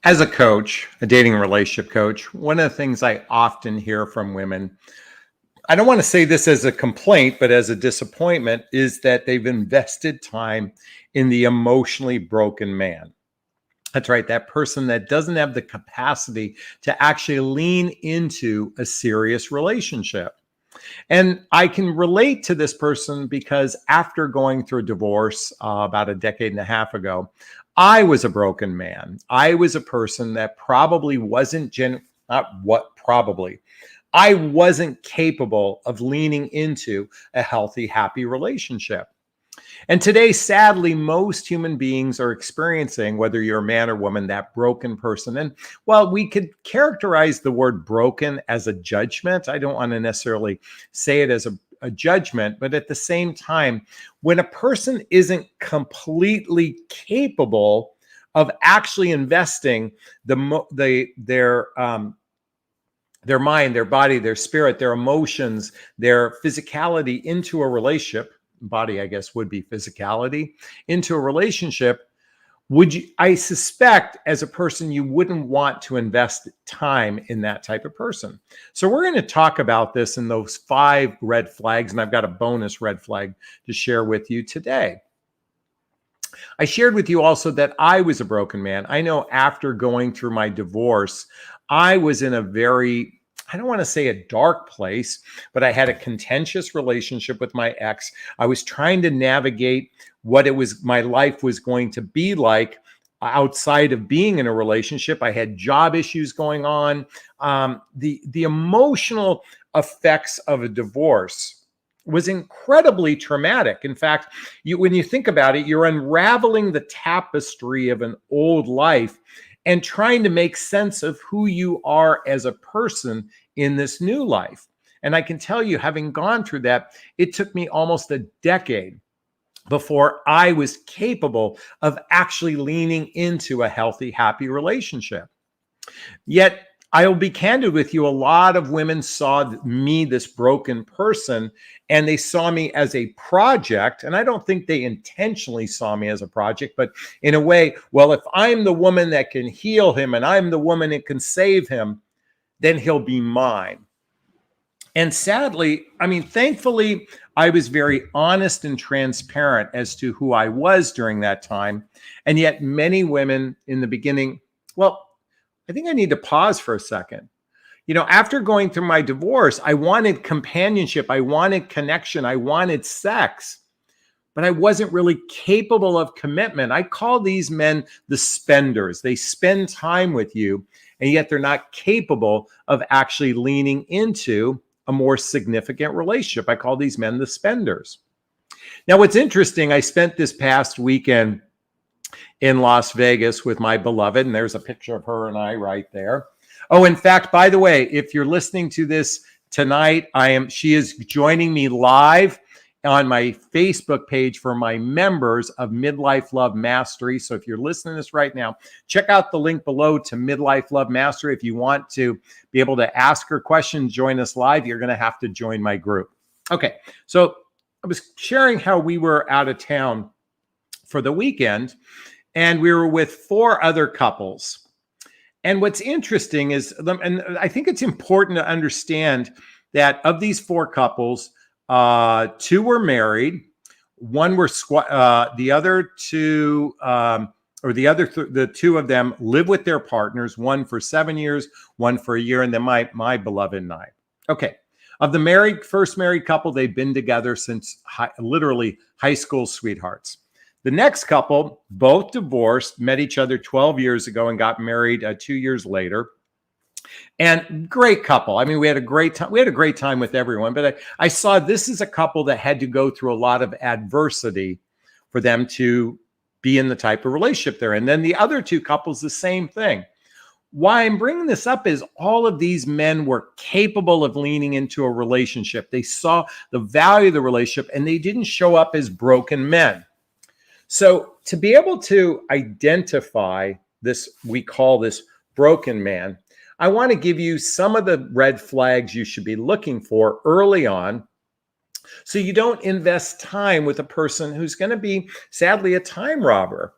As a coach, a dating and relationship coach, one of the things I often hear from women, I don't want to say this as a complaint, but as a disappointment, is that they've invested time in the emotionally broken man. That's right, that person that doesn't have the capacity to actually lean into a serious relationship. And I can relate to this person because after going through a divorce about a decade and a half ago, I was a broken man. I was a person that probably wasn't not what probably. I wasn't capable of leaning into a healthy, happy relationship. And today, sadly, most human beings are experiencing, whether you're a man or woman, that broken person. And while we could characterize the word broken as a judgment, I don't want to necessarily say it as a judgment, but at the same time, when a person isn't completely capable of actually investing their mind, their body, their spirit, their emotions, their physicality into a relationship, body, I guess, would be physicality, into a relationship, would you, I suspect as a person, you wouldn't want to invest time in that type of person. So we're going to talk about this in those 5 red flags, and I've got a bonus red flag to share with you today. I shared with you also that I was a broken man. I know after going through my divorce, I was in a very, I don't want to say a dark place, but I had a contentious relationship with my ex. I was trying to navigate what it was, my life was going to be like outside of being in a relationship. I had job issues going on. The emotional effects of a divorce was incredibly traumatic. In fact, when you think about it, you're unraveling the tapestry of an old life and trying to make sense of who you are as a person in this new life. And I can tell you, having gone through that, it took me almost a decade before I was capable of actually leaning into a healthy, happy relationship. Yet, I'll be candid with you. A lot of women saw me, this broken person, and they saw me as a project. And I don't think they intentionally saw me as a project, but in a way, well, if I'm the woman that can heal him and I'm the woman that can save him, then he'll be mine. And sadly, I mean, thankfully, I was very honest and transparent as to who I was during that time. And yet, many women in the beginning, well, I think I need to pause for a second. You know, after going through my divorce, I wanted companionship, I wanted connection, I wanted sex, but I wasn't really capable of commitment. I call these men the spenders. They spend time with you, and yet they're not capable of actually leaning into a more significant relationship. I call these men the spenders. Now, what's interesting, I spent this past weekend in Las Vegas with my beloved, and there's a picture of her and I right there. Oh, in fact, by the way, if you're listening to this tonight, she is joining me live on my Facebook page for my members of Midlife Love Mastery. So if you're listening to this right now, check out the link below to Midlife Love Mastery. If you want to be able to ask her questions, join us live, you're going to have to join my group. Okay, so I was sharing how we were out of town for the weekend, and we were with 4 other couples. And what's interesting is, and I think it's important to understand that of these 4 couples, 2 were married, one were the other 2, the 2 of them live with their partners, one for 7 years, one for a year, and then my beloved and I. Okay, of the first married couple, they've been together since literally high school sweethearts. The next couple, both divorced, met each other 12 years ago and got married 2 years later. And great couple. I mean, we had a great time. We had a great time with everyone, but I saw this is a couple that had to go through a lot of adversity for them to be in the type of relationship they're in. And then the other 2 couples, the same thing. Why I'm bringing this up is all of these men were capable of leaning into a relationship. They saw the value of the relationship, and they didn't show up as broken men. So to be able to identify this, we call this broken man, I want to give you some of the red flags you should be looking for early on, so you don't invest time with a person who's going to be, sadly, a time robber.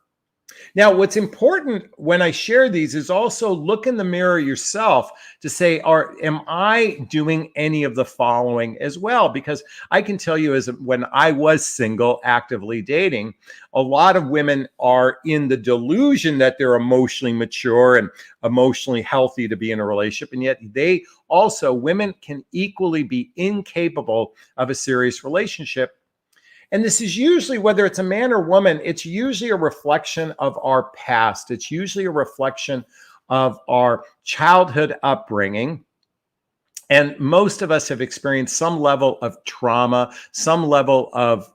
Now, what's important when I share these is also look in the mirror yourself to say, am I doing any of the following as well? Because I can tell you, as when I was single, actively dating, a lot of women are in the delusion that they're emotionally mature and emotionally healthy to be in a relationship. And yet women can equally be incapable of a serious relationship. And this is usually, whether it's a man or woman, it's usually a reflection of our past. It's usually a reflection of our childhood upbringing. And most of us have experienced some level of trauma, some level of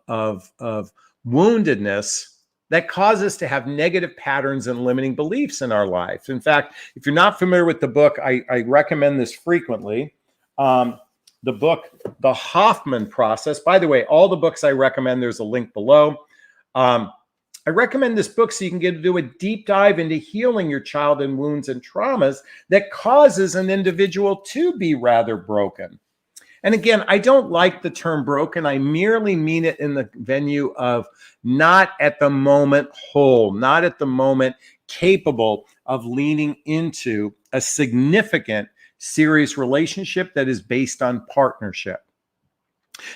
woundedness that cause us to have negative patterns and limiting beliefs in our lives. In fact, if you're not familiar with the book, I recommend this frequently. The book, The Hoffman Process. By the way, all the books I recommend, there's a link below. I recommend this book so you can do a deep dive into healing your childhood wounds and traumas that causes an individual to be rather broken. And again, I don't like the term broken. I merely mean it in the venue of not at the moment whole, not at the moment capable of leaning into a significant serious relationship that is based on partnership.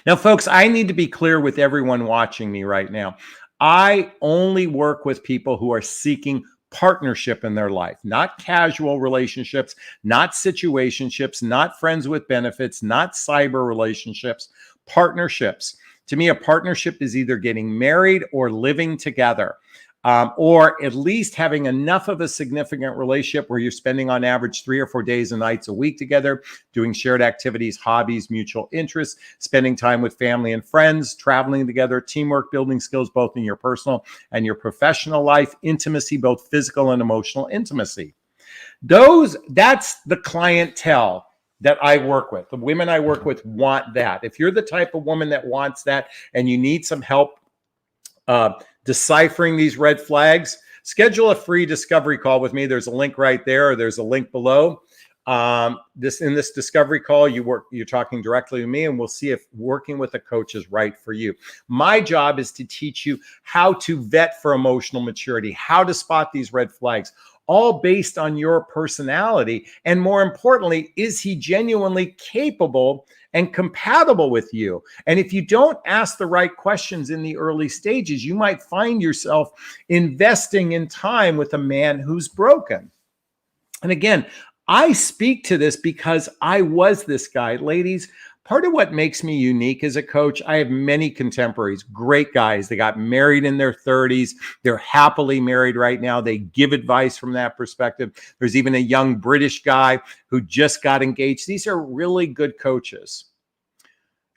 Now, folks, I need to be clear with everyone watching me right now. I only work with people who are seeking partnership in their life, not casual relationships, not situationships, not friends with benefits, not cyber relationships, partnerships. To me, a partnership is either getting married or living together. Or at least having enough of a significant relationship where you're spending on average 3 or 4 days and nights a week together, doing shared activities, hobbies, mutual interests, spending time with family and friends, traveling together, teamwork, building skills, both in your personal and your professional life, intimacy, both physical and emotional intimacy. That's the clientele that I work with. The women I work with want that. If you're the type of woman that wants that and you need some help deciphering these red flags, schedule a free discovery call with me. There's a link right there, or there's a link below. In this discovery call, you're talking directly to me, and we'll see if working with a coach is right for you. My job is to teach you how to vet for emotional maturity, how to spot these red flags, all based on your personality. And more importantly, is he genuinely capable and compatible with you? And if you don't ask the right questions in the early stages, you might find yourself investing in time with a man who's broken. And again, I speak to this because I was this guy. Ladies, part of what makes me unique as a coach, I have many contemporaries, great guys. They got married in their 30s. They're happily married right now. They give advice from that perspective. There's even a young British guy who just got engaged. These are really good coaches.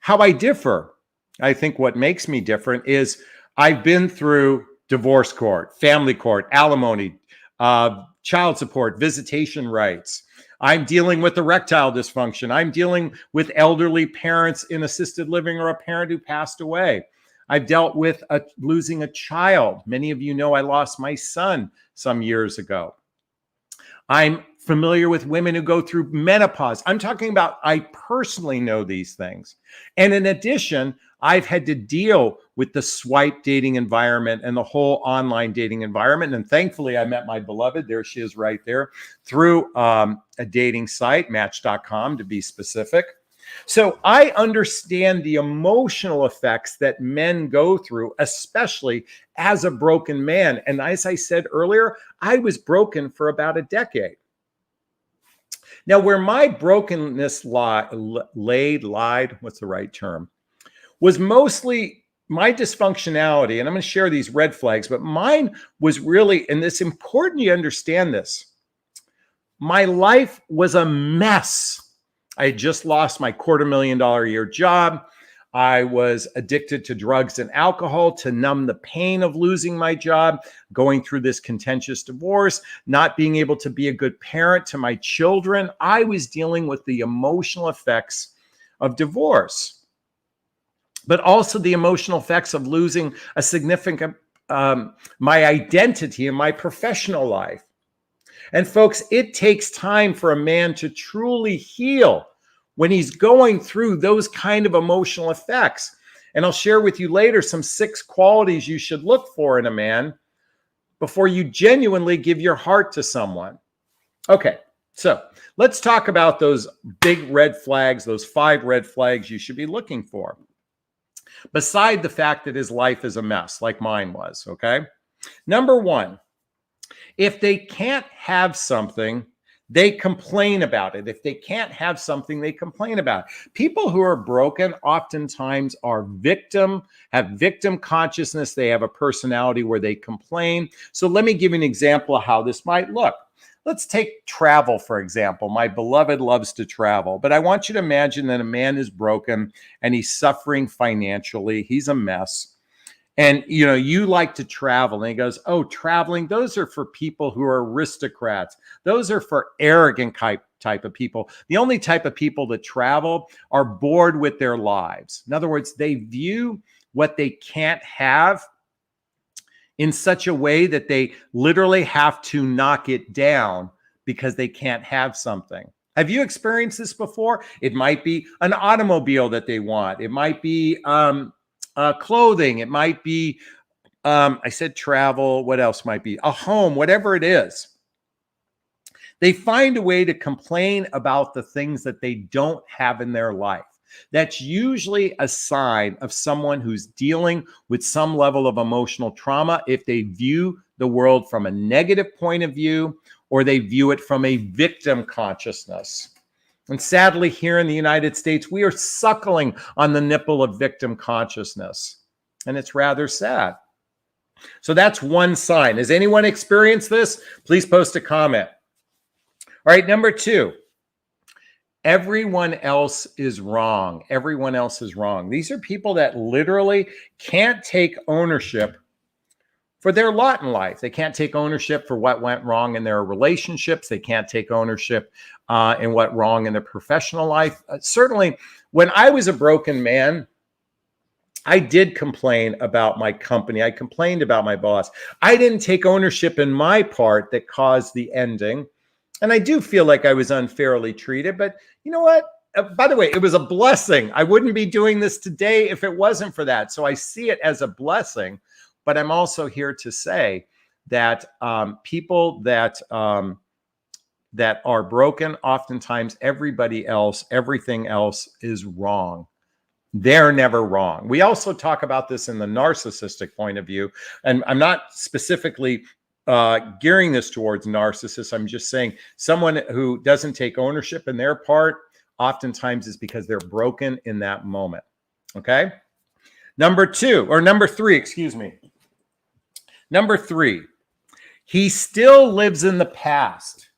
How I differ, I think what makes me different is I've been through divorce court, family court, alimony, child support, visitation rights. I'm dealing with erectile dysfunction. I'm dealing with elderly parents in assisted living or a parent who passed away. I've dealt with losing a child. Many of you know I lost my son some years ago. I'm familiar with women who go through menopause. I'm talking about, I personally know these things. And in addition, I've had to deal with the swipe dating environment and the whole online dating environment. And thankfully, I met my beloved, there she is right there, through a dating site, Match.com to be specific. So I understand the emotional effects that men go through, especially as a broken man. And as I said earlier, I was broken for about a decade. Now, where my brokenness lied, what's the right term, was mostly my dysfunctionality. And I'm going to share these red flags, but mine was really, and it's important you understand this. My life was a mess. I had just lost my $250,000 a year job. I was addicted to drugs and alcohol to numb the pain of losing my job, going through this contentious divorce, not being able to be a good parent to my children. I was dealing with the emotional effects of divorce, but also the emotional effects of losing a significant, my identity in my professional life. And folks, it takes time for a man to truly heal when he's going through those kind of emotional effects. And I'll share with you later some 6 qualities you should look for in a man before you genuinely give your heart to someone. Okay, so let's talk about those big red flags, those 5 red flags you should be looking for. Beside the fact that his life is a mess, like mine was, okay? Number 1, if they can't have something, they complain about it. If they can't have something, they complain about it. People who are broken oftentimes are have victim consciousness. They have a personality where they complain. So let me give you an example of how this might look. Let's take travel, for example. My beloved loves to travel, but I want you to imagine that a man is broken and he's suffering financially. He's a mess. And, you like to travel. And he goes, oh, traveling, those are for people who are aristocrats. Those are for arrogant type of people. The only type of people that travel are bored with their lives. In other words, they view what they can't have in such a way that they literally have to knock it down because they can't have something. Have you experienced this before? It might be an automobile that they want. It might be clothing. It might be, I said travel. What else might be? A home, whatever it is. They find a way to complain about the things that they don't have in their life. That's usually a sign of someone who's dealing with some level of emotional trauma if they view the world from a negative point of view or they view it from a victim consciousness. And sadly, here in the United States, we are suckling on the nipple of victim consciousness. And it's rather sad. So that's one sign. Has anyone experienced this? Please post a comment. All right, number 2. Everyone else is wrong. Everyone else is wrong. These are people that literally can't take ownership for their lot in life. They can't take ownership for what went wrong in their relationships. They can't take ownership in what went wrong in their professional life. Certainly, when I was a broken man, I did complain about my company. I complained about my boss. I didn't take ownership in my part that caused the ending. And I do feel like I was unfairly treated, but you know what? By the way, it was a blessing. I wouldn't be doing this today if it wasn't for that. So I see it as a blessing, but I'm also here to say that people that are broken, oftentimes everybody else, everything else is wrong. They're never wrong. We also talk about this in the narcissistic point of view, and I'm not specifically gearing this towards narcissists. I'm just saying someone who doesn't take ownership in their part oftentimes is because they're broken in that moment. Okay. Number 3, excuse me. Number 3, he still lives in the past.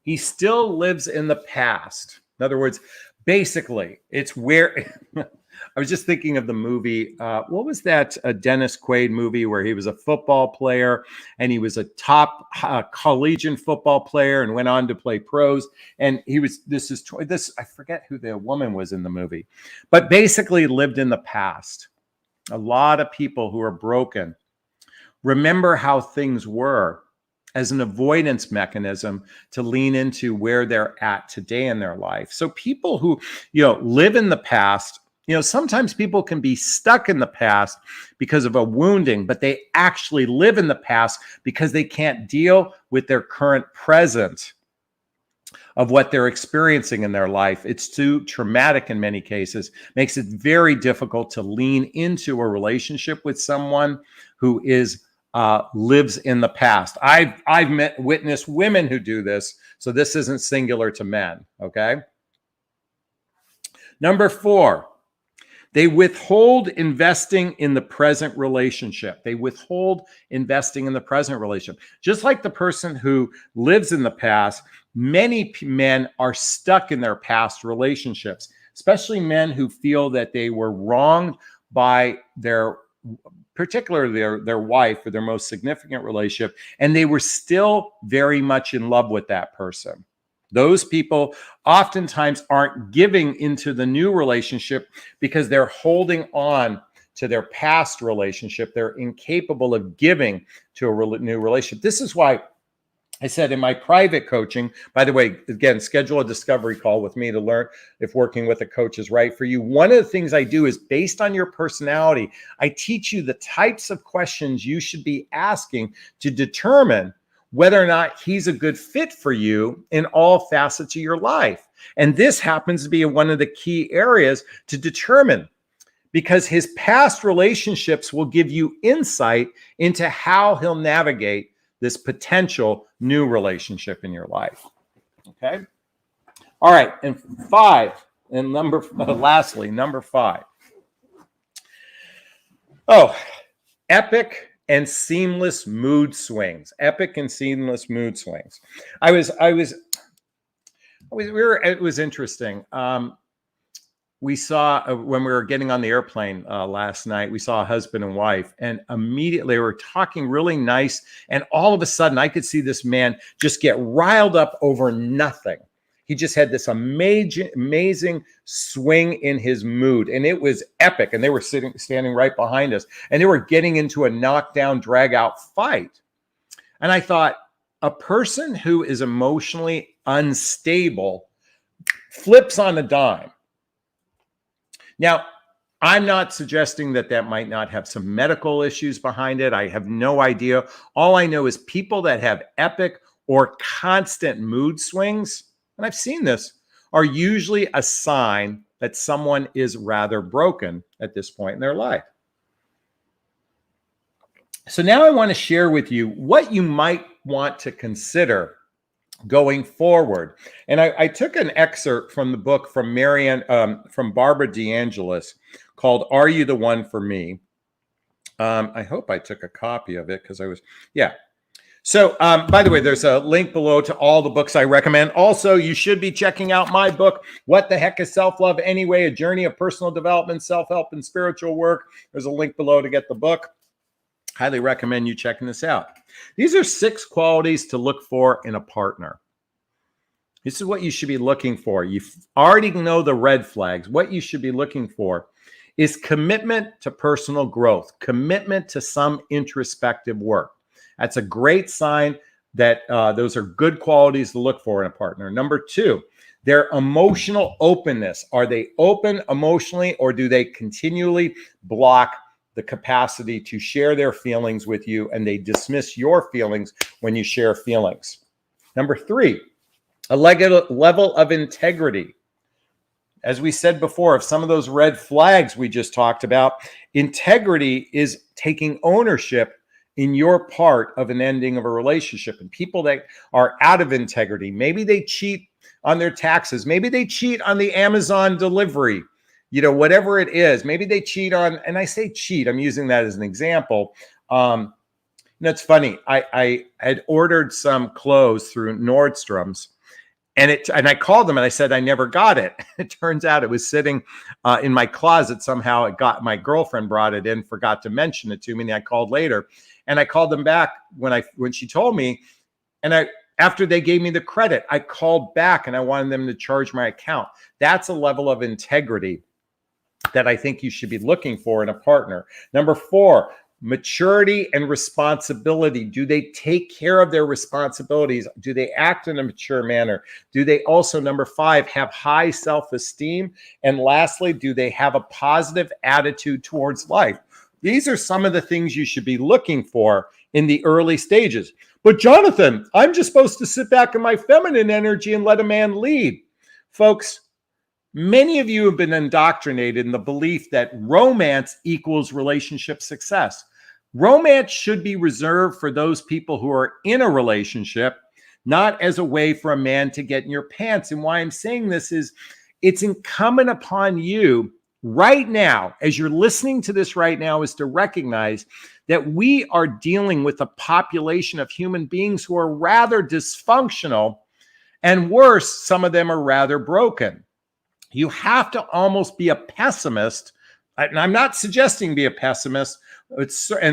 He still lives in the past. In other words, basically, it's where I was just thinking of the movie. What was that Dennis Quaid movie where he was a football player and he was a top collegiate football player and went on to play pros. And he was, I forget who the woman was in the movie, but basically lived in the past. A lot of people who are broken remember how things were as an avoidance mechanism to lean into where they're at today in their life. So people who, live in the past, sometimes people can be stuck in the past because of a wounding, but they actually live in the past because they can't deal with their current present of what they're experiencing in their life. It's too traumatic in many cases, makes it very difficult to lean into a relationship with someone who lives in the past. I've witnessed women who do this, so this isn't singular to men, okay? Number 4, they withhold investing in the present relationship. They withhold investing in the present relationship. Just like the person who lives in the past, many men are stuck in their past relationships, especially men who feel that they were wronged by particularly their wife or their most significant relationship, and they were still very much in love with that person. Those people oftentimes aren't giving into the new relationship because they're holding on to their past relationship. They're incapable of giving to a new relationship. This is why I said in my private coaching, by the way, again, schedule a discovery call with me to learn if working with a coach is right for you. One of the things I do is based on your personality, I teach you the types of questions you should be asking to determine whether or not he's a good fit for you in all facets of your life. And this happens to be one of the key areas to determine, because his past relationships will give you insight into how he'll navigate this potential new relationship in your life. Okay. All right. And lastly, number 5. Oh, epic and seamless mood swings. Epic and seamless mood swings. It was interesting. We saw when we were getting on the airplane last night, we saw a husband and wife, and immediately they were talking really nice. And all of a sudden I could see this man just get riled up over nothing. He just had this amazing swing in his mood, and it was epic. And they were standing right behind us, and they were getting into a knockdown, drag out fight. And I thought, a person who is emotionally unstable flips on a dime. Now, I'm not suggesting that might not have some medical issues behind it. I have no idea. All I know is people that have epic or constant mood swings, and I've seen this, are usually a sign that someone is rather broken at this point in their life. So now I want to share with you what you might want to consider going forward. And I took an excerpt from the book from Barbara DeAngelis called Are You the One for Me? I hope I took a copy of it because So by the way, there's a link below to all the books I recommend. Also, you should be checking out my book, What the Heck is Self-Love Anyway? A Journey of Personal Development, Self-Help, and Spiritual Work. There's a link below to get the book. Highly recommend you checking this out. These are 6 qualities to look for in a partner. This is what you should be looking for. You already know the red flags. What you should be looking for is commitment to personal growth, commitment to some introspective work. That's a great sign that those are good qualities to look for in a partner. Number 2, their emotional openness. Are they open emotionally, or do they continually block the capacity to share their feelings with you, and they dismiss your feelings when you share feelings? Number 3, a level of integrity. As we said before, of some of those red flags we just talked about, integrity is taking ownership in your part of an ending of a relationship. And people that are out of integrity, maybe they cheat on their taxes, maybe they cheat on the Amazon delivery, whatever it is. Maybe they cheat on, and I say cheat, I'm using that as an example. It's funny. I had ordered some clothes through Nordstrom's, and I called them and I said I never got it. It turns out it was sitting in my closet somehow. My girlfriend brought it in, forgot to mention it to me, and I called later. And I called them back when she told me, and after they gave me the credit, I called back and I wanted them to charge my account. That's a level of integrity that I think you should be looking for in a partner. Number 4, maturity and responsibility. Do they take care of their responsibilities? Do they act in a mature manner? Do they also, number 5, have high self-esteem? And lastly, do they have a positive attitude towards life? These are some of the things you should be looking for in the early stages. But Jonathan, I'm just supposed to sit back in my feminine energy and let a man lead. Folks, many of you have been indoctrinated in the belief that romance equals relationship success. Romance should be reserved for those people who are in a relationship, not as a way for a man to get in your pants. And why I'm saying this is it's incumbent upon you right now, as you're listening to this right now, is to recognize that we are dealing with a population of human beings who are rather dysfunctional, and worse, some of them are rather broken. You have to almost be a pessimist, and I'm not suggesting be a pessimist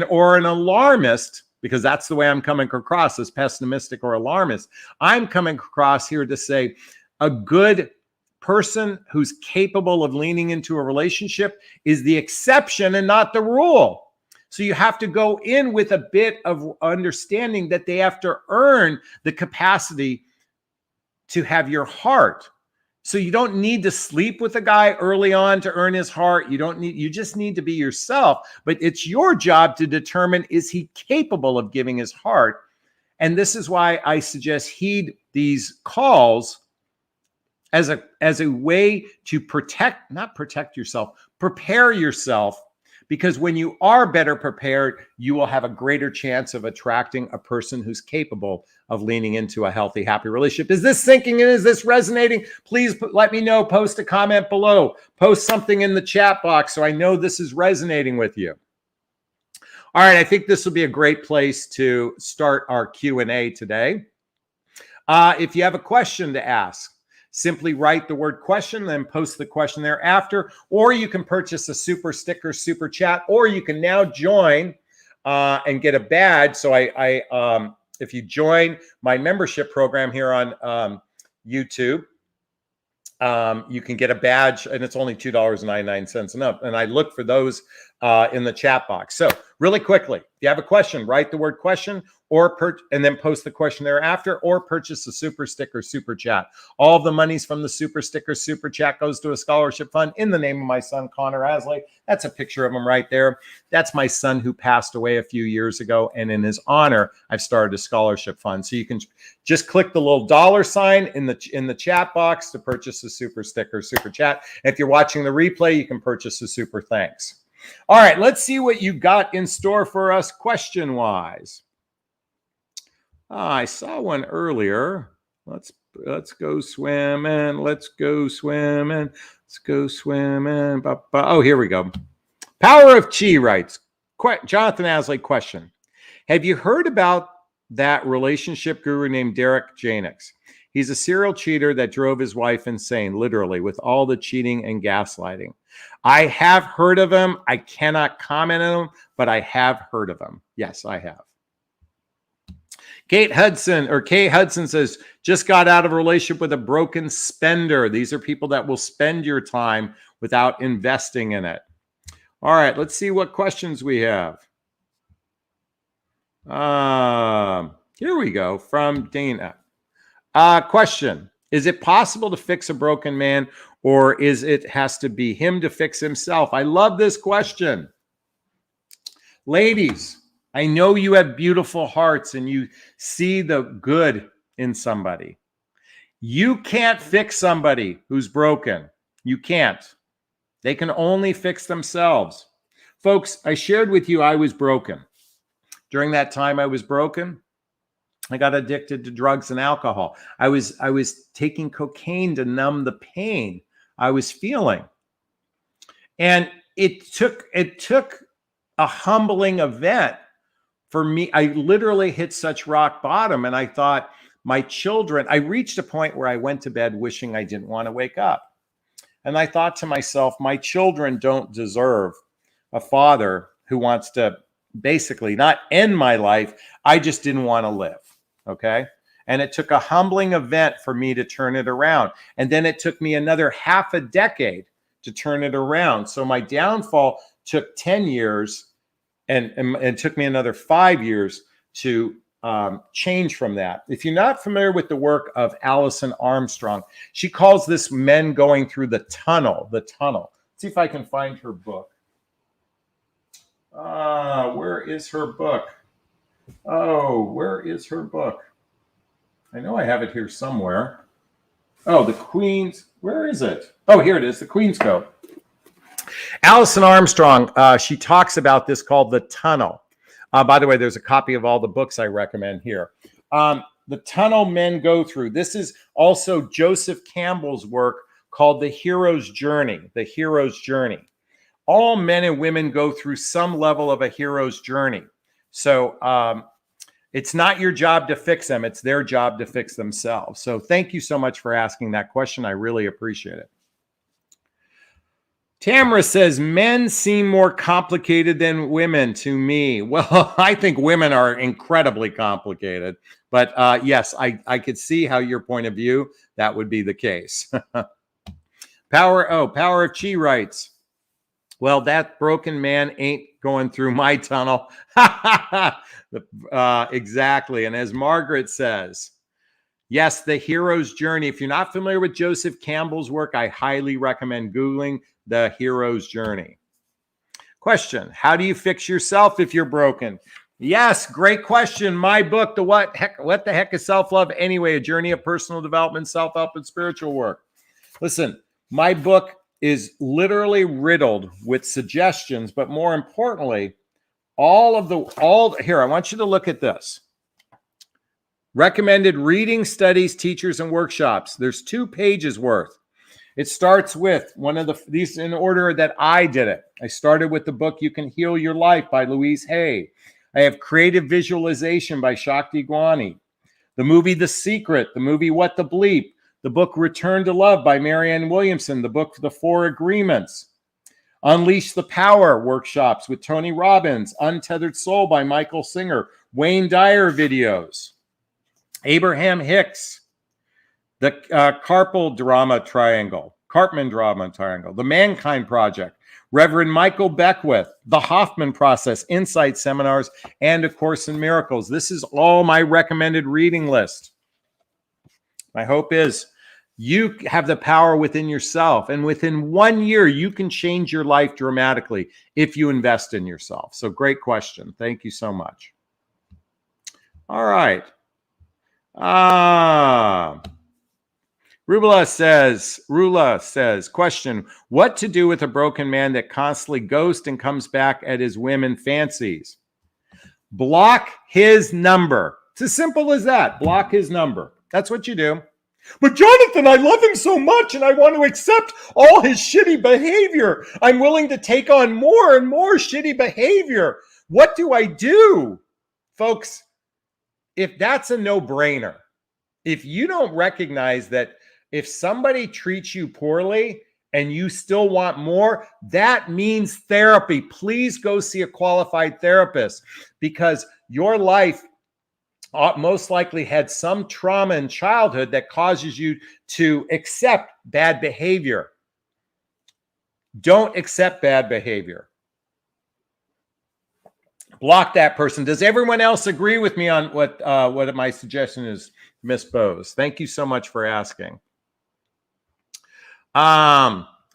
or an alarmist, because that's the way I'm coming across, as pessimistic or alarmist. I'm coming across here to say a good person who's capable of leaning into a relationship is the exception and not the rule. So you have to go in with a bit of understanding that they have to earn the capacity to have your heart. So you don't need to sleep with a guy early on to earn his heart. You just need to be yourself. But it's your job to determine, is he capable of giving his heart? And this is why I suggest heed these calls as a way to not protect yourself, prepare yourself. Because when you are better prepared, you will have a greater chance of attracting a person who's capable of leaning into a healthy, happy relationship. Is this sinking in? Is this resonating? Please let me know. Post a comment below. Post something in the chat box so I know this is resonating with you. All right, I think this will be a great place to start our Q&A today. If you have a question to ask, simply write the word question, then post the question thereafter, or you can purchase a super sticker, super chat, or you can now join and get a badge. So if you join my membership program here on YouTube, you can get a badge, and it's only $2.99 and up. And I look for those in the chat box. So really quickly, if you have a question, write the word question, and then post the question thereafter, or purchase a super sticker, super chat. All of the monies from the super sticker, super chat goes to a scholarship fund in the name of my son, Connor Hasley. That's a picture of him right there. That's my son who passed away a few years ago. And in his honor, I've started a scholarship fund. So you can just click the little $ in the chat box to purchase a super sticker, super chat. If you're watching the replay, you can purchase a super thanks. All right, let's see what you got in store for us question-wise. I saw one earlier. Let's go swimming. Let's go swimming. Let's go swimming. Oh, here we go. Power of Chi writes, Jonathan Hasley question. Have you heard about that relationship guru named Derek Janix? He's a serial cheater that drove his wife insane, literally, with all the cheating and gaslighting. I have heard of him. I cannot comment on him, but I have heard of him. Yes, I have. Kate Hudson says, just got out of a relationship with a broken spender. These are people that will spend your time without investing in it. All right, let's see what questions we have. Here we go from Dana. Question, is it possible to fix a broken man, or has to be him to fix himself? I love this question. Ladies, I know you have beautiful hearts and you see the good in somebody. You can't fix somebody who's broken. You can't. They can only fix themselves. Folks, I shared with you I was broken. During that time I was broken, I got addicted to drugs and alcohol. I was taking cocaine to numb the pain I was feeling. And it took a humbling event for me. I literally hit such rock bottom, and I thought I reached a point where I went to bed wishing I didn't want to wake up. And I thought to myself, my children don't deserve a father who wants to basically not end my life. I just didn't want to live. Okay. And it took a humbling event for me to turn it around. And then it took me another half a decade to turn it around. So my downfall took 10 years and it took me another 5 years to change from that. If you're not familiar with the work of Alison Armstrong, she calls this men going through the tunnel. Let's see if I can find her book. Where is her book? Oh, where is her book? I know I have it here somewhere. Oh, the Queen's, where is it? Oh, here it is, the Queen's Code. Alison Armstrong, she talks about this called the tunnel. By the way, there's a copy of all the books I recommend here. The tunnel men go through. This is also Joseph Campbell's work called The Hero's Journey. The Hero's Journey. All men and women go through some level of a hero's journey. So it's not your job to fix them. It's their job to fix themselves. So thank you so much for asking that question. I really appreciate it. Tamara says, men seem more complicated than women to me. Well, I think women are incredibly complicated. But yes, I could see how your point of view, that would be the case. Power of Chi writes, well, that broken man ain't going through my tunnel. Exactly. And as Margaret says, yes, the hero's journey. If you're not familiar with Joseph Campbell's work, I highly recommend Googling the hero's journey. Question: how do you fix yourself if you're broken? Yes, great question. My book, what the heck is self-love anyway? A journey of personal development, self-help, and spiritual work. Listen, my book is literally riddled with suggestions, but more importantly, here, I want you to look at this. Recommended reading, studies, teachers, and workshops. There's 2 pages worth. It starts with one of these in order that I did it. I started with the book You Can Heal Your Life by Louise Hay. I have Creative Visualization by Shakti Gwani. The movie The Secret, the movie What the Bleep, the book Return to Love by Marianne Williamson, the book The 4 Agreements, Unleash the Power workshops with Tony Robbins, Untethered Soul by Michael Singer, Wayne Dyer videos, Abraham Hicks, the Karpman Drama Triangle, The Mankind Project, Reverend Michael Beckwith, the Hoffman Process, Insight Seminars, and A Course in Miracles. This is all my recommended reading list. My hope is you have the power within yourself, and within 1 year, you can change your life dramatically if you invest in yourself. So great question. Thank you so much. All right. Rula says, question: what to do with a broken man that constantly ghosts and comes back at his whim and fancies? Block his number. It's as simple as that. Block his number. That's what you do. But Jonathan, I love him so much and I want to accept all his shitty behavior. I'm willing to take on more and more shitty behavior. What do I do? Folks, if that's a no-brainer, if you don't recognize that if somebody treats you poorly and you still want more, that means therapy. Please go see a qualified therapist, because your life most likely had some trauma in childhood that causes you to accept bad behavior. Don't accept bad behavior. Block that person. Does everyone else agree with me on what my suggestion is, Miss Bose? Thank you so much for asking.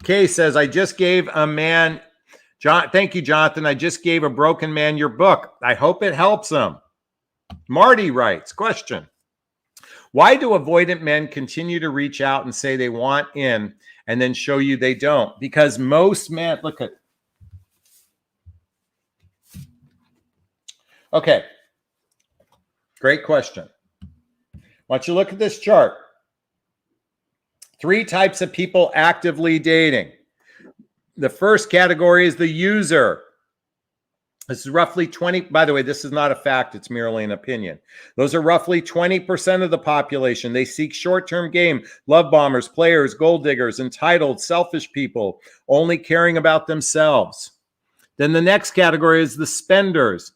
Kay says, I just gave a man, thank you, Jonathan. I just gave a broken man your book. I hope it helps him. Marty writes, question: why do avoidant men continue to reach out and say they want in and then show you they don't? Because most men, okay, great question. Why don't you look at this chart? 3 types of people actively dating. The first category is the user. This is roughly 20. By the way, this is not a fact. It's merely an opinion. Those are roughly 20% of the population. They seek short-term game, love bombers, players, gold diggers, entitled, selfish people, only caring about themselves. Then the next category is the spenders.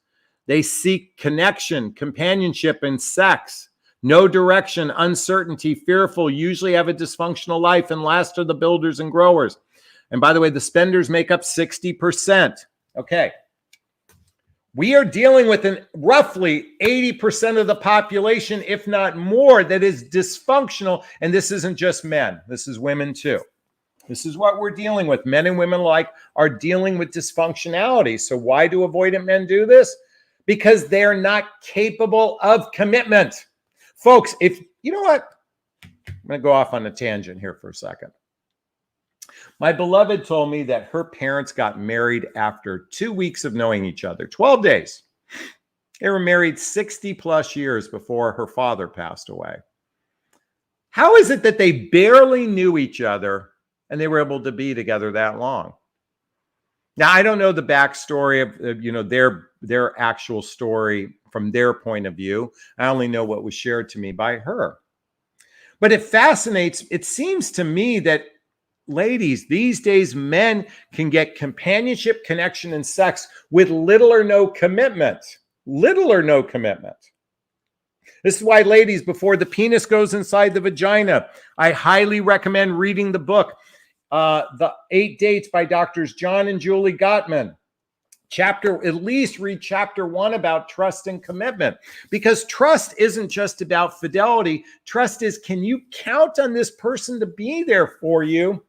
They seek connection, companionship, and sex. No direction, uncertainty, fearful, usually have a dysfunctional life, and last are the builders and growers. And by the way, the spenders make up 60%. Okay. We are dealing with roughly 80% of the population, if not more, that is dysfunctional. And this isn't just men. This is women too. This is what we're dealing with. Men and women alike are dealing with dysfunctionality. So why do avoidant men do this? Because they're not capable of commitment. Folks, you know what? I'm going to go off on a tangent here for a second. My beloved told me that her parents got married after 2 weeks of knowing each other, 12 days. They were married 60 plus years before her father passed away. How is it that they barely knew each other and they were able to be together that long? Now, I don't know the backstory of their actual story from their point of view. I only know what was shared to me by her. But it seems to me that, ladies, these days men can get companionship, connection, and sex with little or no commitment. Little or no commitment. This is why, ladies, before the penis goes inside the vagina, I highly recommend reading the book, The 8 Dates by Doctors John and Julie Gottman. at least read chapter 1 about trust and commitment, because trust isn't just about fidelity. Trust is, can you count on this person to be there for you?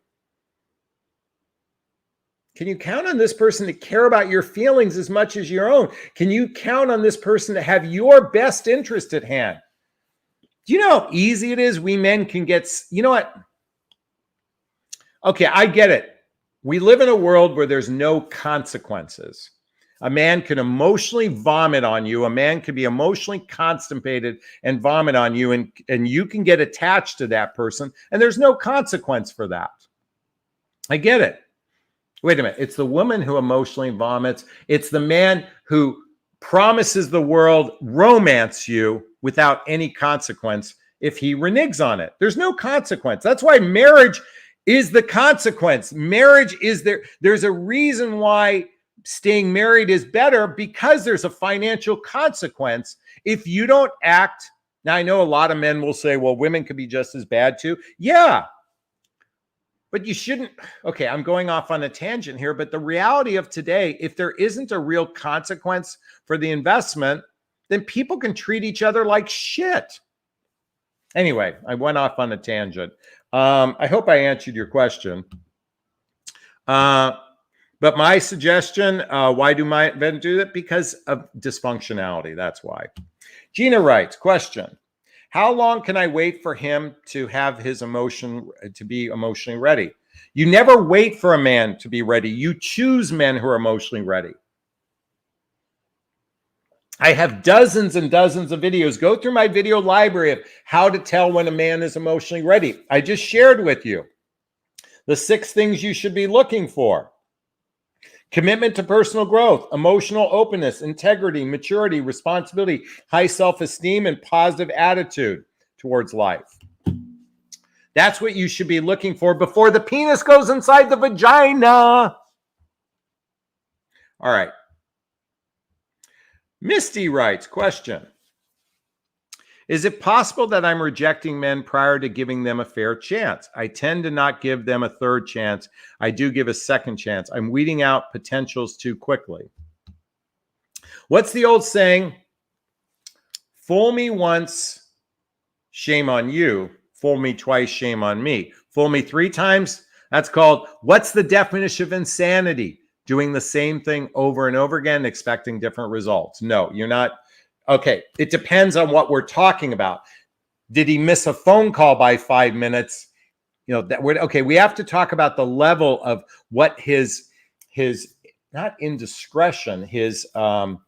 Can you count on this person to care about your feelings as much as your own? Can you count on this person to have your best interest at hand? Do you know how easy it is? We men can get, you know what? Okay, I get it. We live in a world where there's no consequences. A man can emotionally vomit on you. A man can be emotionally constipated and vomit on you, and you can get attached to that person, and there's no consequence for that. I get it. Wait a minute. It's the woman who emotionally vomits. It's the man who promises the world romance you without any consequence if he reneges on it. There's no consequence. That's why marriage is the consequence. Marriage is there. There's a reason why staying married is better, because there's a financial consequence if you don't act. Now, I know a lot of men will say, well, women could be just as bad too. Yeah. But you shouldn't. Okay, I'm going off on a tangent here, but the reality of today, if there isn't a real consequence for the investment, then people can treat each other like shit. Anyway, I went off on a tangent. I hope I answered your question. But my suggestion, why do men do that? Because of dysfunctionality. That's why. Gina writes, question. How long can I wait for him to have his to be emotionally ready? You never wait for a man to be ready. You choose men who are emotionally ready. I have dozens and dozens of videos. Go through my video library of how to tell when a man is emotionally ready. I just shared with you the 6 things you should be looking for. Commitment to personal growth, emotional openness, integrity, maturity, responsibility, high self-esteem, and positive attitude towards life. That's what you should be looking for before the penis goes inside the vagina. All right. Misty writes, question. Is it possible that I'm rejecting men prior to giving them a fair chance? I tend to not give them a third chance. I do give a second chance. I'm weeding out potentials too quickly. What's the old saying? Fool me once, shame on you. Fool me twice, shame on me. Fool me 3 times, that's called, what's the definition of insanity? Doing the same thing over and over again, expecting different results. No, you're not. Okay, it depends on what we're talking about. Did he miss a phone call by 5 minutes? You know, that we're okay. We have to talk about the level of what his not indiscretion, his it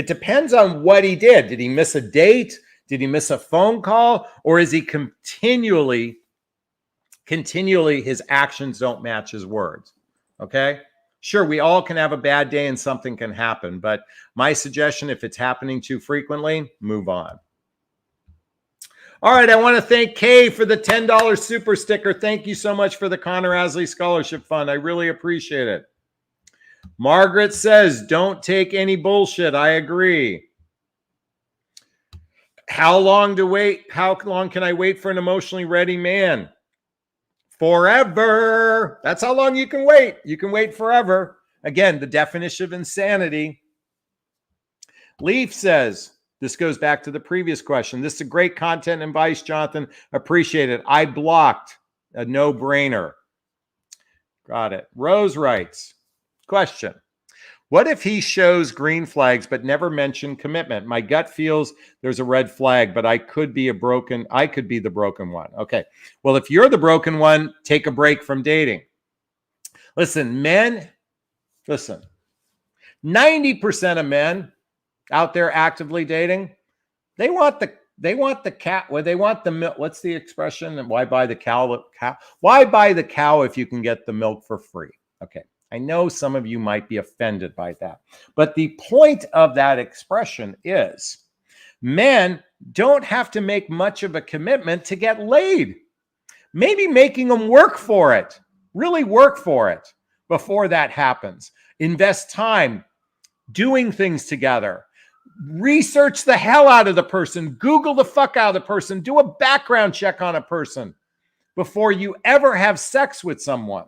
depends on what he did. Did he miss a date? Did he miss a phone call? Or is he continually his actions don't match his words? Okay. Sure, we all can have a bad day and something can happen, but my suggestion, if it's happening too frequently, move on. All right, I want to thank Kay for the $10 super sticker. Thank you so much for the Connor Hasley Scholarship Fund. I really appreciate it. Margaret says, don't take any bullshit. I agree. How long to wait? How long can I wait for an emotionally ready man? Forever. That's how long you can wait. You can wait forever. Again, the definition of insanity. Leaf says, this goes back to the previous question. This is a great content and advice, Jonathan. Appreciate it. I blocked. A no-brainer. Got it. Rose writes, question. What if he shows green flags but never mentioned commitment? My gut feels there's a red flag, but I could be the broken one. Okay. Well, if you're the broken one, take a break from dating. Listen, men, 90% of men out there actively dating, they want the cat. Well, they want the milk. What's the expression? Why buy the cow? Why buy the cow if you can get the milk for free? Okay. I know some of you might be offended by that, but the point of that expression is men don't have to make much of a commitment to get laid. Maybe making them work for it, really work for it before that happens. Invest time doing things together. Research the hell out of the person. Google the fuck out of the person. Do a background check on a person before you ever have sex with someone.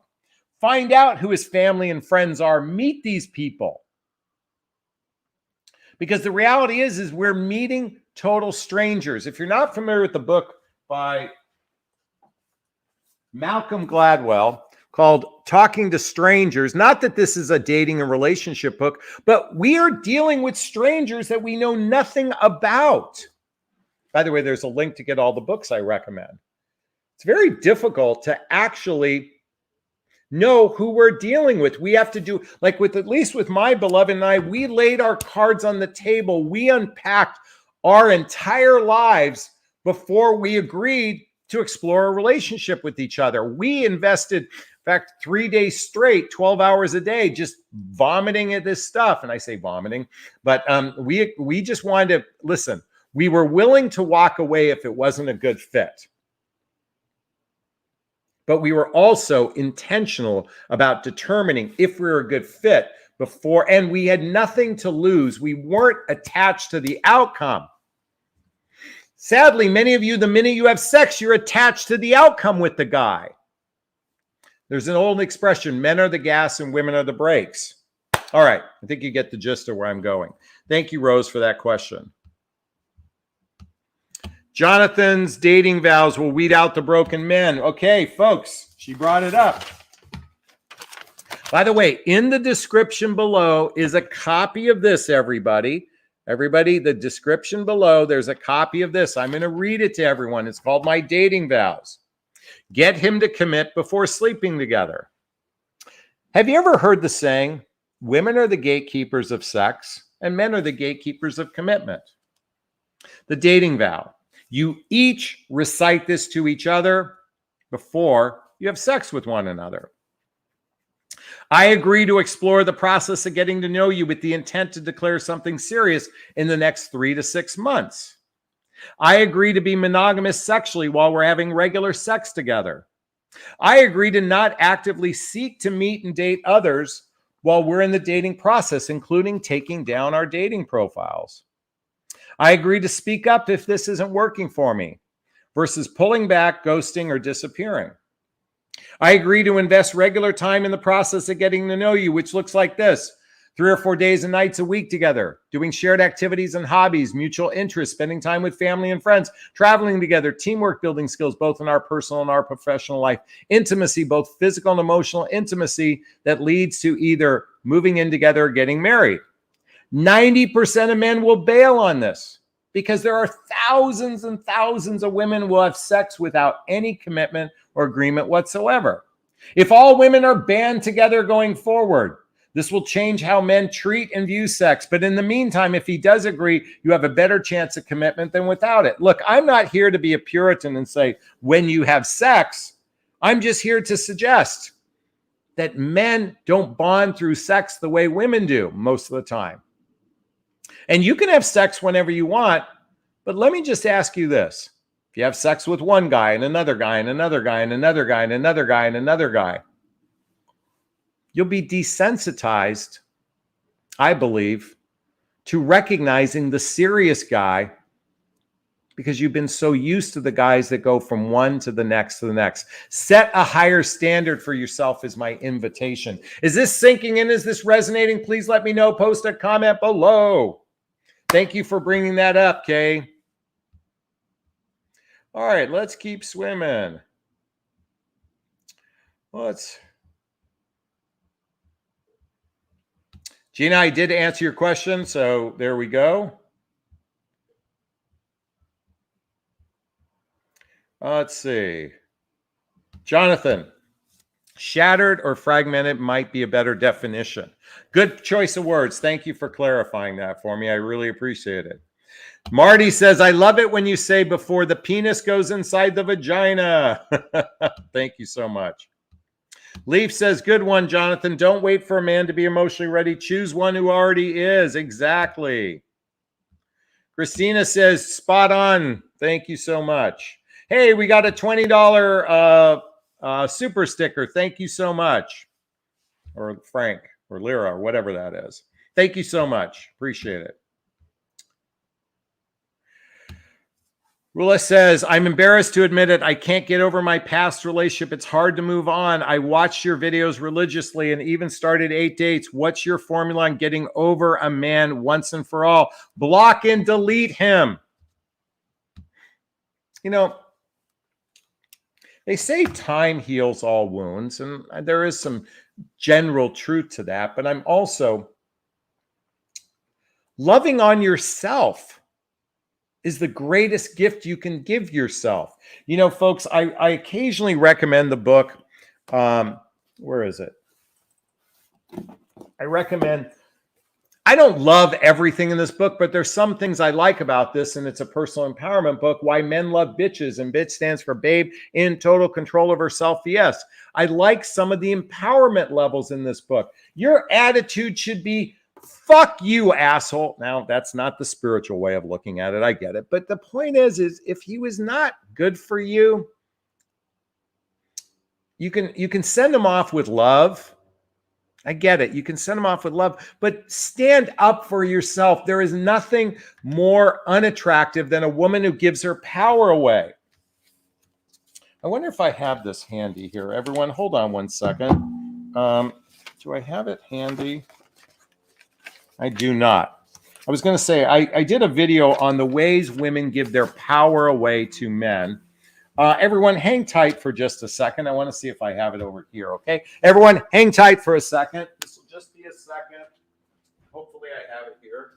Find out who his family and friends are. Meet these people. Because the reality is we're meeting total strangers. If you're not familiar with the book by Malcolm Gladwell called Talking to Strangers, not that this is a dating and relationship book, but we are dealing with strangers that we know nothing about. By the way, there's a link to get all the books I recommend. It's very difficult to actually know who we're dealing with. We have to do, like with, at least with my beloved and I, we laid our cards on the table. We unpacked our entire lives before we agreed to explore a relationship with each other. We invested, in fact, 3 days straight, 12 hours a day, just vomiting at this stuff. And I say vomiting, but we just wanted to, listen, we were willing to walk away if it wasn't a good fit. But we were also intentional about determining if we were a good fit before, and we had nothing to lose. We weren't attached to the outcome. Sadly, many of you, the minute you have sex, you're attached to the outcome with the guy. There's an old expression, men are the gas and women are the brakes. All right, I think you get the gist of where I'm going. Thank you, Rose, for that question. Jonathan's dating vows will weed out the broken men. Okay, folks, she brought it up. By the way, in the description below is a copy of this, everybody. Everybody, the description below, there's a copy of this. I'm going to read it to everyone. It's called My Dating Vows. Get him to commit before sleeping together. Have you ever heard the saying, women are the gatekeepers of sex and men are the gatekeepers of commitment? The dating vow. You each recite this to each other before you have sex with one another. I agree to explore the process of getting to know you with the intent to declare something serious in the next 3 to 6 months. I agree to be monogamous sexually while we're having regular sex together. I agree to not actively seek to meet and date others while we're in the dating process, including taking down our dating profiles. I agree to speak up if this isn't working for me versus pulling back, ghosting, or disappearing. I agree to invest regular time in the process of getting to know you, which looks like this: 3 or 4 days and nights a week together, doing shared activities and hobbies, mutual interests, spending time with family and friends, traveling together, teamwork, building skills, both in our personal and our professional life, intimacy, both physical and emotional intimacy that leads to either moving in together or getting married. 90% of men will bail on this because there are thousands and thousands of women who will have sex without any commitment or agreement whatsoever. If all women are band together going forward, this will change how men treat and view sex. But in the meantime, if he does agree, you have a better chance of commitment than without it. Look, I'm not here to be a Puritan and say, when you have sex, I'm just here to suggest that men don't bond through sex the way women do most of the time. And you can have sex whenever you want, but let me just ask you this. If you have sex with one guy and another guy and another guy and another guy and another guy and another guy, you'll be desensitized, I believe, to recognizing the serious guy because you've been so used to the guys that go from one to the next to the next. Set a higher standard for yourself is my invitation. Is this sinking in? Is this resonating? Please let me know. Post a comment below. Thank you for bringing that up, Kay. All right, let's keep swimming. Gina, I did answer your question, so there we go. Let's see. Jonathan, shattered or fragmented might be a better definition. Good choice of words. Thank you for clarifying that for me. I really appreciate it. Marty says, I love it when you say before the penis goes inside the vagina. Thank you so much. Leaf says, good one, Jonathan. Don't wait for a man to be emotionally ready. Choose one who already is. Exactly. Christina says, spot on. Thank you so much. Hey, we got a $20 super sticker. Thank you so much. Or Frank or Lyra or whatever that is. Thank you so much. Appreciate it. Rula says, I'm embarrassed to admit it. I can't get over my past relationship. It's hard to move on. I watched your videos religiously and even started 8 dates. What's your formula on getting over a man once and for all? Block and delete him. You know, they say time heals all wounds, and there is some general truth to that, but I'm also loving on yourself is the greatest gift you can give yourself. You know, folks, I occasionally recommend the book. Where is it? I don't love everything in this book, but there's some things I like about this, and it's a personal empowerment book, Why Men Love Bitches, and bitch stands for babe in total control of herself. Yes, I like some of the empowerment levels in this book. Your attitude should be, fuck you, asshole. Now, that's not the spiritual way of looking at it. I get it. But the point is if he was not good for you, you can send him off with love. I get it. You can send him off with love, but stand up for yourself. There is nothing more unattractive than a woman who gives her power away. I wonder if I have this handy here. Everyone, hold on one second. Do I have it handy? I do not. I was going to say, I did a video on the ways women give their power away to men. Everyone, hang tight for just a second. I want to see if I have it over here, okay? Everyone, hang tight for a second. This will just be a second. Hopefully I have it here.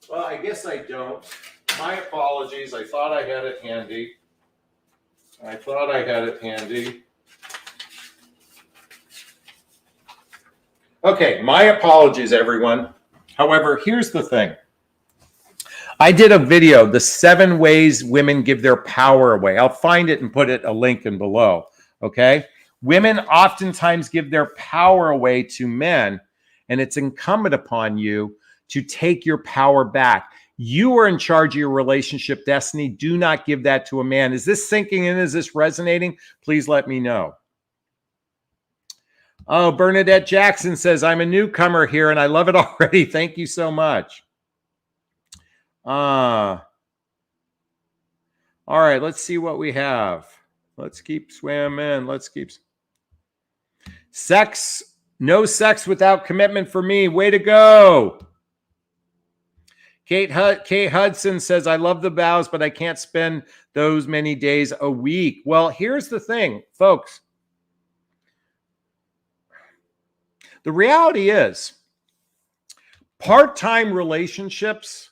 Well, I guess I don't. My apologies. I thought I had it handy. Okay, my apologies, everyone. However, here's the thing. I did a video, the 7 ways women give their power away. I'll find it and put a link in below, okay? Women oftentimes give their power away to men, and it's incumbent upon you to take your power back. You are in charge of your relationship destiny. Do not give that to a man. Is this sinking in? Is this resonating? Please let me know. Oh, Bernadette Jackson says, I'm a newcomer here and I love it already. Thank you so much. All right, let's see what we have. Let's keep swimming. No sex without commitment for me. Way to go. Kate Hudson says, I love the vows, but I can't spend those many days a week. Well, here's the thing, folks. The reality is, part-time relationships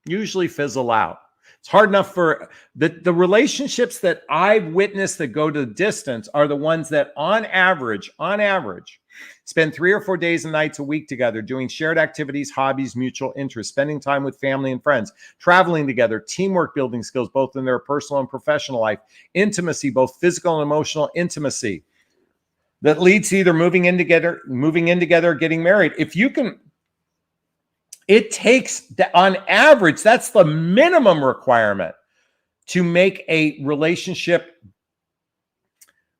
usually fizzle out. It's hard enough for the relationships that I've witnessed that go to the distance are the ones that on average, spend 3 or 4 days and nights a week together doing shared activities, hobbies, mutual interests, spending time with family and friends, traveling together, teamwork building skills, both in their personal and professional life, intimacy, both physical and emotional intimacy that leads to either moving in together, or getting married. If you can, it takes, on average, that's the minimum requirement to make a relationship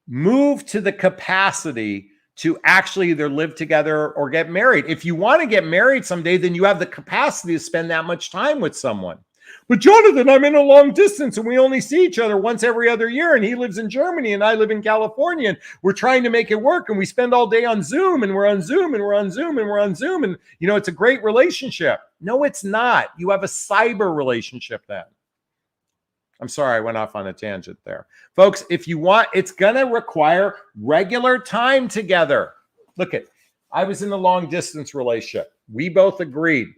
move to the capacity to actually either live together or get married. If you want to get married someday, then you have the capacity to spend that much time with someone. But Jonathan, I'm in a long distance and we only see each other once every other year. And he lives in Germany and I live in California. And we're trying to make it work. And we spend all day on Zoom and we're on Zoom and we're on Zoom and we're on Zoom. And, you know, it's a great relationship. No, it's not. You have a cyber relationship then. I'm sorry, I went off on a tangent there. Folks, if you want, it's going to require regular time together. Look I was in a long distance relationship. We both agreed.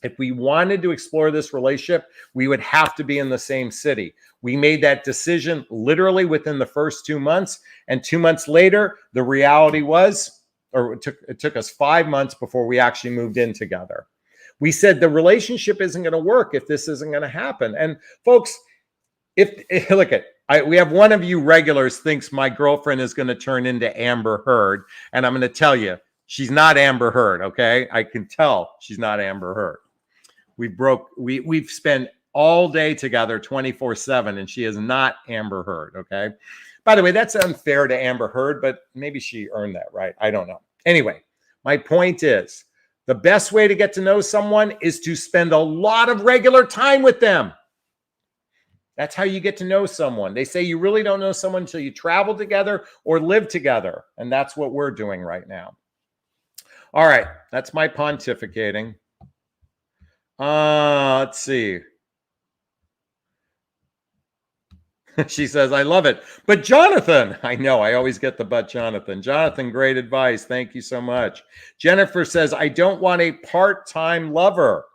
If we wanted to explore this relationship, we would have to be in the same city. We made that decision literally within the first 2 months. And 2 months later, the reality was, or it took us 5 months before we actually moved in together. We said the relationship isn't going to work if this isn't going to happen. And folks, we have one of you regulars thinks my girlfriend is going to turn into Amber Heard. And I'm going to tell you, she's not Amber Heard, okay? I can tell she's not Amber Heard. We've spent all day together 24/7 and she is not Amber Heard, okay? By the way, that's unfair to Amber Heard, but maybe she earned that right. I don't know. Anyway, my point is The best way to get to know someone is to spend a lot of regular time with them. That's how you get to know someone. They say you really don't know someone until you travel together or live together. And that's what we're doing right now. All right. That's my pontificating. Let's see. She says, I love it. But Jonathan, I know, I always get the but Jonathan. Jonathan, great advice. Thank you so much. Jennifer says, I don't want a part-time lover.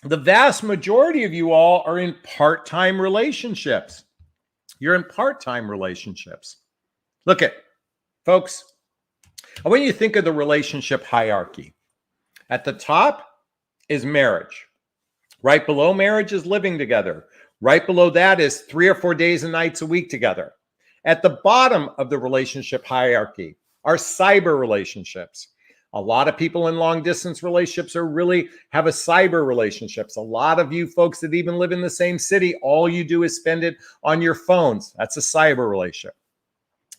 The vast majority of you all are in part-time relationships. You're in part-time relationships. Look at, folks, I want you to think of the relationship hierarchy. At the top is marriage. Right below marriage is living together. Right below that is 3 or 4 days and nights a week together. At the bottom of the relationship hierarchy are cyber relationships. A lot of people in long distance relationships have a cyber relationships. A lot of you folks that even live in the same city, all you do is spend it on your phones. That's a cyber relationship.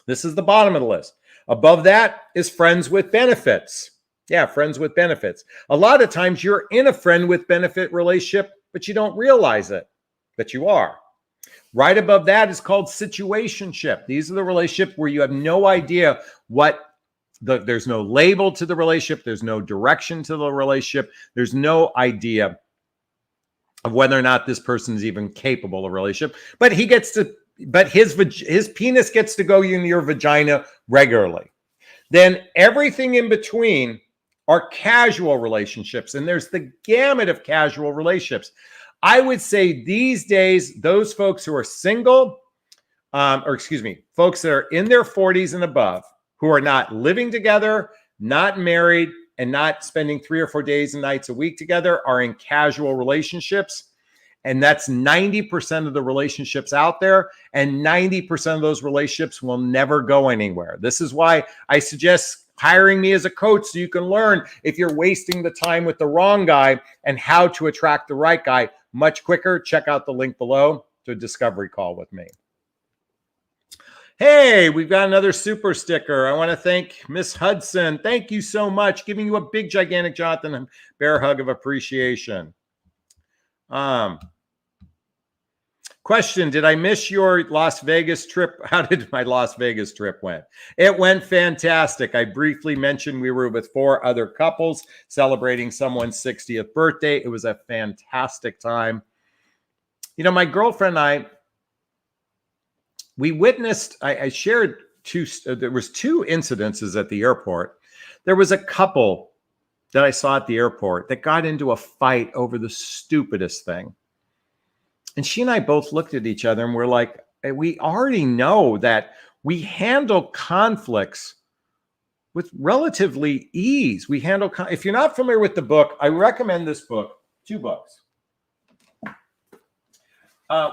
This is the bottom of the list. Above that is friends with benefits. Yeah, friends with benefits. A lot of times you're in a friend with benefit relationship, but you don't realize it, but you are. Right above that is called situationship. These are the relationships where you have no idea there's no label to the relationship. There's no direction to the relationship. There's no idea of whether or not this person is even capable of a relationship, but his penis gets to go in your vagina regularly. Then everything in between are casual relationships. And there's the gamut of casual relationships. I would say these days, those folks who are single, folks that are in their 40s and above, who are not living together, not married, and not spending 3 or 4 days and nights a week together are in casual relationships. And that's 90% of the relationships out there. And 90% of those relationships will never go anywhere. This is why I suggest hiring me as a coach so you can learn if you're wasting the time with the wrong guy and how to attract the right guy much quicker. Check out the link below to a discovery call with me. Hey, we've got another super sticker. I want to thank Miss Hudson. Thank you so much. Giving you a big, gigantic Jonathan bear hug of appreciation. Question, did I miss your Las Vegas trip? How did my Las Vegas trip went? It went fantastic. I briefly mentioned we were with 4 other couples celebrating someone's 60th birthday. It was a fantastic time. You know, my girlfriend and we witnessed, I shared there was 2 incidences at the airport. There was a couple that I saw at the airport that got into a fight over the stupidest thing. And she and I both looked at each other and we're like, we already know that we handle conflicts with relatively ease. If you're not familiar with the book, I recommend this book, 2 books.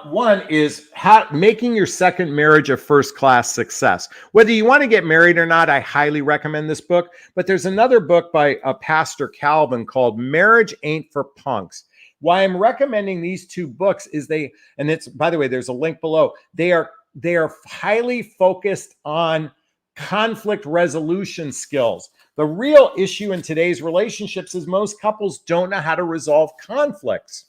One is Making Your Second Marriage a First-Class Success. Whether you want to get married or not, I highly recommend this book. But there's another book by Pastor Calvin called Marriage Ain't for Punks. Why I'm recommending these 2 books is by the way, there's a link below. They are highly focused on conflict resolution skills. The real issue in today's relationships is most couples don't know how to resolve conflicts.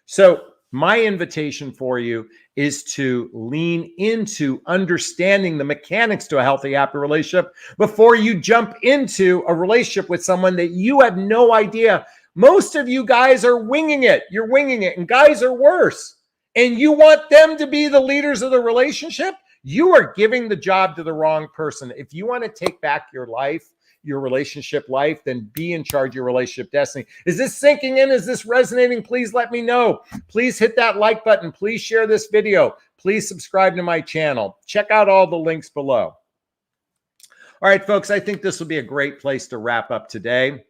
So my invitation for you is to lean into understanding the mechanics to a healthy, happy relationship before you jump into a relationship with someone that you have no idea. Most of you guys are winging it. You're winging it, and guys are worse. And you want them to be the leaders of the relationship? You are giving the job to the wrong person. If you want to take back your life, your relationship life, then be in charge of your relationship destiny. Is this sinking in? Is this resonating? Please let me know. Please hit that like button. Please share this video. Please subscribe to my channel. Check out all the links below. All right, folks, I think this will be a great place to wrap up today.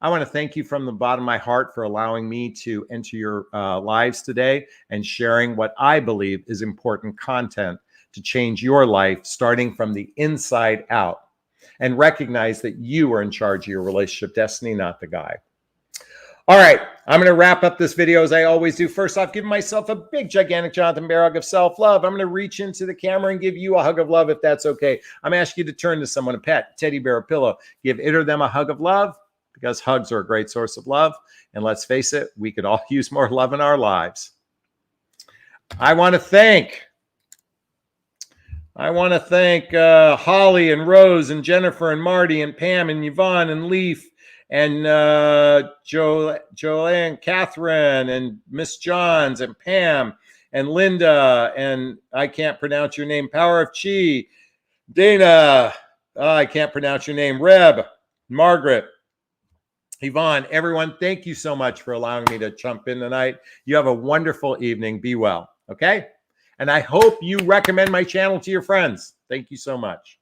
I want to thank you from the bottom of my heart for allowing me to enter your lives today and sharing what I believe is important content to change your life, starting from the inside out. And recognize that you are in charge of your relationship destiny, not the guy. All right, I'm going to wrap up this video as I always do. First off, give myself a big, gigantic Jonathan Bear hug of self-love. I'm going to reach into the camera and give you a hug of love if that's okay. I'm asking you to turn to someone, a pet, teddy bear, a pillow. Give it or them a hug of love because hugs are a great source of love. And let's face it, we could all use more love in our lives. I want to thank Holly and Rose and Jennifer and Marty and Pam and Yvonne and Leaf and Joanne, Catherine and Miss Johns and Pam and Linda and I can't pronounce your name, Power of Chi, Dana, I can't pronounce your name, Reb, Margaret, Yvonne, everyone, thank you so much for allowing me to jump in tonight. You have a wonderful evening. Be well, okay? And I hope you recommend my channel to your friends. Thank you so much.